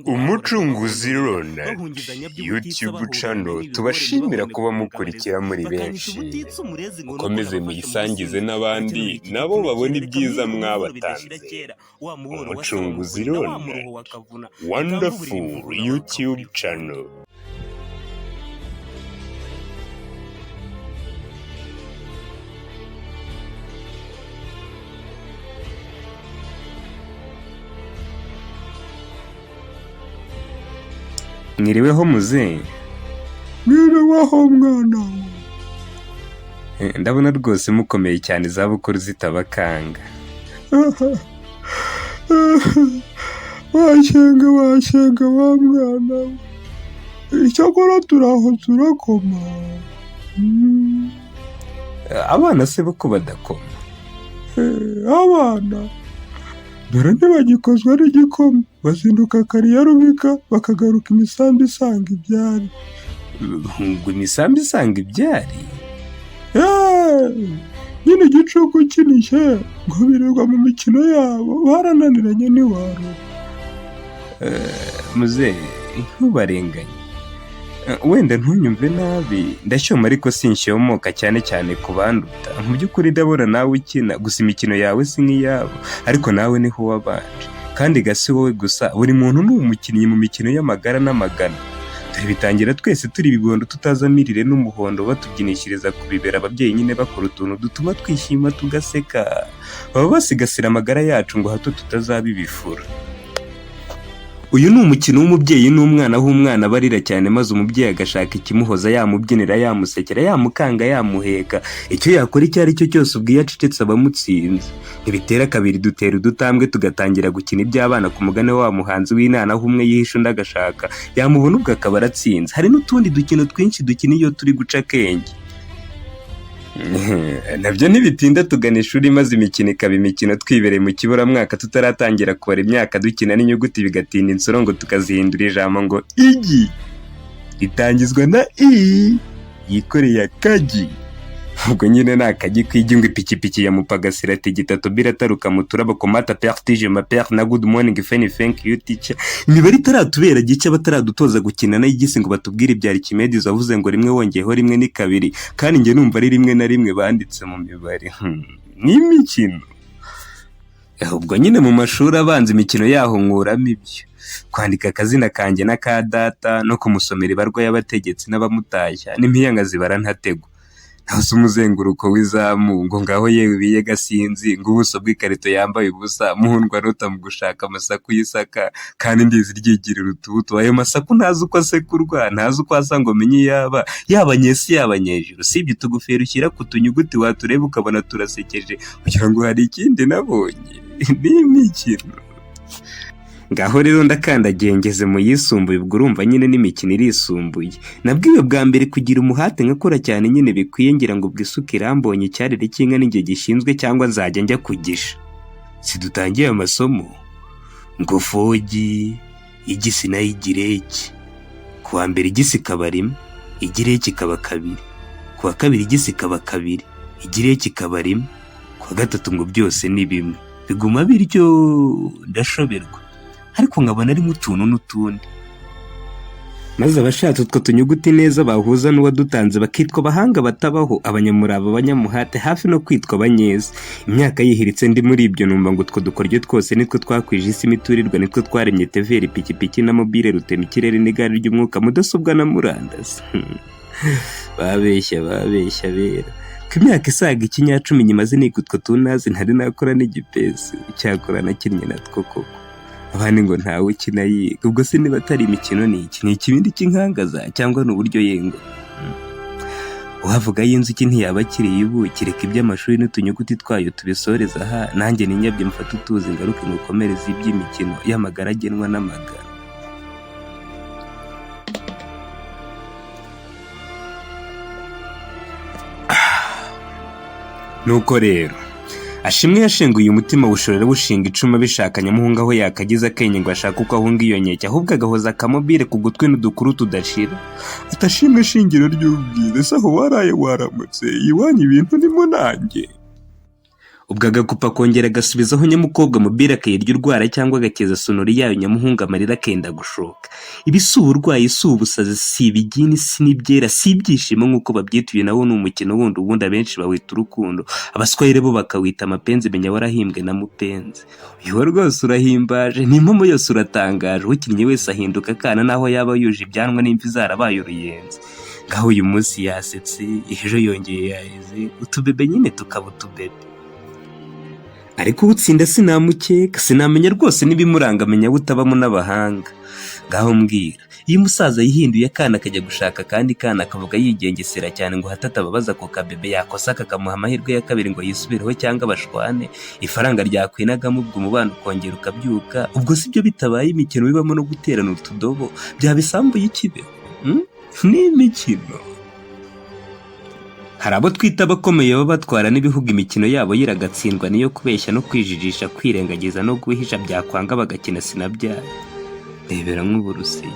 Umucunguzi Ronald YouTube channel tubashimira kuba mukurikira muri benshi, mukomeze muyisangize n'abandi nabo babona ibyiza mwabatanze. Umucunguzi Ronald wonderful YouTube channel. Mwiriweho muze. Mwiriweho mwana. Ndabona rwose mukomeye cyane, izabukuru zitabakanga. Washenga wa mwana. Icyakora turaho turakoma. Abana se bo ko badakoma? Abana dore ntibagikozwe n'igikoma, bazinduka kare ya rubika bakagaruka imisambi isanga ibyari. Ngo imisambi isanga ibyari? Nyine igicuku kinishye ngo birirwa mu mikino yabo, barananiranye ntiwaro. Muze ntubarenganye, wenda ntunyumve nabi, ndashyoma ariko sinshyoma cyane ku banduta. Mu by'ukuri ndabona nawe ukina, gusa imikino yawe si nk'iyabo, ariko nawe niho wabanje. Kandi gasi wowe gusa, buri muntu ni umukinnyi mu mikino y'amagara n'amagana. Dore bitangira twese turi ibibondo tutazamirire n'umuhondo, batubyinishiriza ku bibera ababyeyi nyine bakora utuntu dutuma twishima tugaseka. Baba basigasira amagara yacu ngo hato tutazaba ibifura. Uyu ni umukino w'umubyeyi n'umwana, aho umwana barira cyane maze umubyeyi agashaka ikimuhoza, yamubyinira, yamusekera, yamukanga, yamuheka. Icyo yakora icyo ari cyo cyose ubwo iyo acecetse abamutsinze. Ntibitera kabiri dutera udutambwe tugatangira gukina iby'abana ku mugane wa muhanzi w'inana, aho umwe yihisha undi agashaka, yamubona ubwo akaba aratsinze. Hari n'utundi dukino twinshi dukina iyo turi guca akenge. Nabyo ntibitinda tugana ishuri maze imikino ikaba imikino, twibereye mu kiburamwaka tutaratangira kubara imyaka, dukina n'inyuguti bigatinda insoro ngo tukazihindura ijambo ngo igi ritangizwa na i yikoreye akagi. Ubwo nyine ni akagi kw'igi, ngo ipikipiki ya mupagasira ati gitatu birataruka mu turabo komata pertige ma père na good morning fine thank you teacher. Imibare itaratubera gice bataradutoza gukina n'igisi ngo batubwire ibyari Kimedizi wavuze ngo rimwe wongeyeho rimwe ni kabiri, kandi njye numva ari rimwe na rimwe banditse mu mibare. N'imikino ubwo nyine mu mashuri abanza imikino yaho nkuramo ibyo kwandika akazina kanjye n'aka data no kumusomera ibarwa y'abategetsi n'abamutashya n'impiyanga zibara ntategwa. Hasi umuzenguruko w'izamu ngo ngaho yewe biye gasinzi, ngo ubuso bw'ikarito yambaye ubusa, muhundwa rota mu gushaka amasaku y'isaka, kandi ndizi ryigirira utubuto. Ayo masaku ntazi uko asekurwa, ntazi uko asa ngo menye yaba nyesi yaba nyejuru. Sibyo tugufera ushyira ku tunyuguti watureba ukabona turasekeje, kugira ngo hari ikindi nabonye. Ni imikino. Ngaho rero ndakandagiye ngeze mu yisumbuye, ubwo urumva nyine n'imikino irisumbuye. Nabwiwe bwa mbere kugira umuhate nkakora cyane nyine bikwiye, ngira ngo bwisuke irambonye icyarire cy'inka n'inge gishinzwe, cyangwa nzajya njya kugisha. Sidutangiye amasomo ngo fogi igisi nayo igireki. Kuwa mbere igisi ikaba rimwe, igireki ikaba kabiri. Kuwa kabiri igisi ikaba kabiri, igireki ikaba rimwe. Kuwa gatatu ngo byose ni bimwe. Biguma bityo ndashoberwa, ariko nkabona ari nk'utuntu n'utundi. Maze abashatse utwo tunyuguti neza bahuza n'uwadutanze bakitwa abahanga batabaho, abanyamurava, abanyamuhate, hafi no kwitwa abanyeza. Imyaka yihiritse ndi muri ibyo, numva ngo utwo dukoryo twose nitwo twakwije isi imiturirwa, nitwo twaremye teveri, ipikipiki na mobile, rutema ikirere n'igare ry'umwuka, mudasobwa na murandasi. Babeshya bera ko imyaka isaga ikinyacumi nyimaze niga utwo tunazi, ntari nakora n'igipesi. Cyakora nakinnye natwo koko. Abandi ngo ntawe ukina yiga, ubwo se niba atari imikino ni iki? Ni ikibindi cy'inkangaza cyangwa ni uburyo yengo? Uhavuga y'inzuki ntiyaba akiriye ubuki, reka iby'amashuri n'utunyuguti twayo tubisoreza aha, nanjye ninyabye mfata utuzi ngaruke ngukomereze iby'imikino y'amagara agenwa n'amagara. Nuko rero Ashimwe yashenguye umutima bushorera bushinga icuma bishaka Nyamuhunga aho yakagize akenye ngo ashaka uko ahunga iyo nkeke, ahubwo agahoza akamobile ku gutwi n'udukuru tudashira. Atashimwe shingiro ry'ubwiza, se aho waraye waramutse, iwanyu ibintu nimo nanjye. ubwo agakupa akongera agasubizaho nyamukobwa mobile akayirya urwara cyangwa agakeza sonori yayo nyamuhunga amarira akenda gushoka. Ibi si uburwayi, si ubusazi, si ibigini, si n'ibyera, si ibyishimo nk'uko babyita. Uyu nawo ni umukino wundi ubundi abenshi bawita urukundo, abaswahili bo bakawita amapenzi, menya warahimbwe na mupenzi. Uyu wo rwose urahimbaje, n'impamo yose uratangaje, ukinnye wese ahinduka akana naho yaba yuje ibyanwa n'imvi zarabaye uruyenzi. Ngaho uyu munsi yasetse, ejo yongeye yaheze, utubebe nyine tukaba utubebe. Ariko utsinda sinamukeka, sinamenya rwose n'ibimuranga, amenya butabamo n'abahanga. Ngaho mbwira, iyo umusaza yihinduye akana akajya gushaka kandi kana akavuga yigengesera cyane ngo hatatababaza ako kabebe, yakosa kakamuha amahirwe ya kabiri ngo yisubireho cyangwa bashwane, ifaranga ryakwinagamo ubwo umubano ukongera ukabyuka, ubwo sibyo bitabaye imikino bibamo no guterana utudobo byabisambuye ikibeho? Ni imikino. Hari abo twita abakomeye baba batwara n'ibihugu imikino yabo yiragatsindwa niyo kubeshya no kwijijisha, kwirengagiza no guhisha, byakwanga bagakina sinabyaye. Rebera nk'Uburusiya.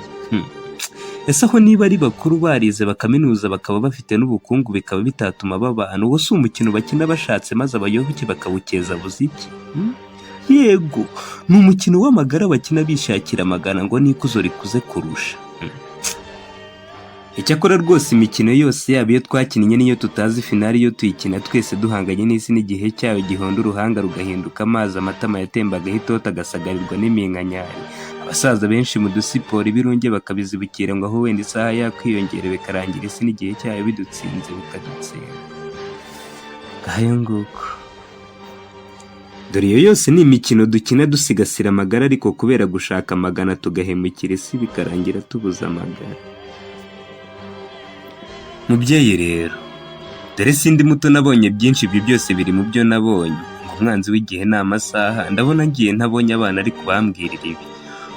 Ese aho niba ari bakuru barize bakaminuza bakaba bafite n'ubukungu bikaba bitatuma babana, uwo si umukino bakina bashatse maze abayoboke bakawukeza buziki? Yego, ni umukino w'amagara bakina bishakira amagana ngo n'ikuzo rikuze kurusha. Icyakora rwose imikino yose yaba iyo twakinnye n'iyo tutazi finali iyo tuyikina twese duhanganye n'isi n'igihe cyayo gihonda uruhanga rugahinduka amazi, amatama yatembagaho itoto agasagarirwa n'iminkanyari. Abasaza benshi mu dusiporo ibirunge bakabizibukira ngo aho wenda isaha yakwiyongera bikarangira isi n'igihe cyayo bidutsinze bikadutsinda. Ngayo nguko. Dore iyo yose ni imikino dukina dusigasira amagara, ariko kubera gushaka amagana tugahemukira isi bikarangira tubuze amagara. Mubyeyi rero, dore sindi muto nabonye byinshi, ibyo byose biri mu byo nabonye. Ngo umwanzi w'igihe ni amasaha, ndabona ngiye ntabonye abana ariko bambwirira ibi.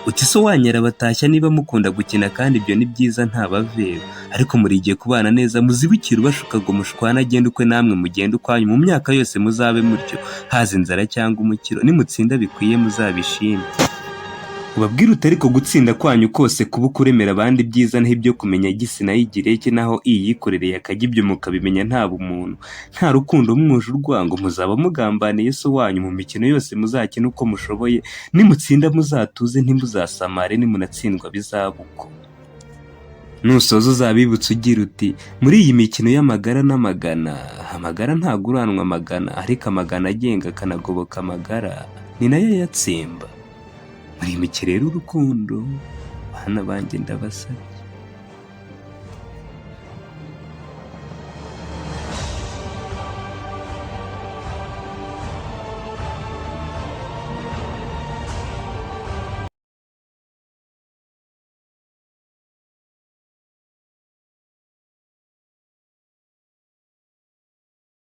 Uti so wanyera batashya niba mukunda gukina kandi ibyo ni byiza ntabaveba, ariko murigiye kubana neza muzibukira ubashuka ngo mushwana agenda ukwe namwe mugenda ukwanyu, mu myaka yose muzabe mutyo, haza inzara cyangwa umukiro, nimutsinda bikwiye muzabishime. Ubabwira utari ko gutsinda kwanyu kose kuba kuremera abandi byiza naho ibyo kumenya gisi nayigireke naho iyikorereye akajya ibyo mukabimenya nta bumuntu, nta rukundo, mwuje urwango, muzaba mugambaniye so wanyu mu mikino yose muzakina uko mushoboye, nimutsinda muzatuze ntimuzasamare, nimunatsindwa bizabuko. Nusoza uzabibutse ugira uti muri iyi mikino y'amagara n'amagana, amagara ntaguranwa amagana, ariko amagana agenga akanagoboka amagara ni nayo yatsimba. Muri iyi mikino rero urukundo, bana banjye ndabasabye.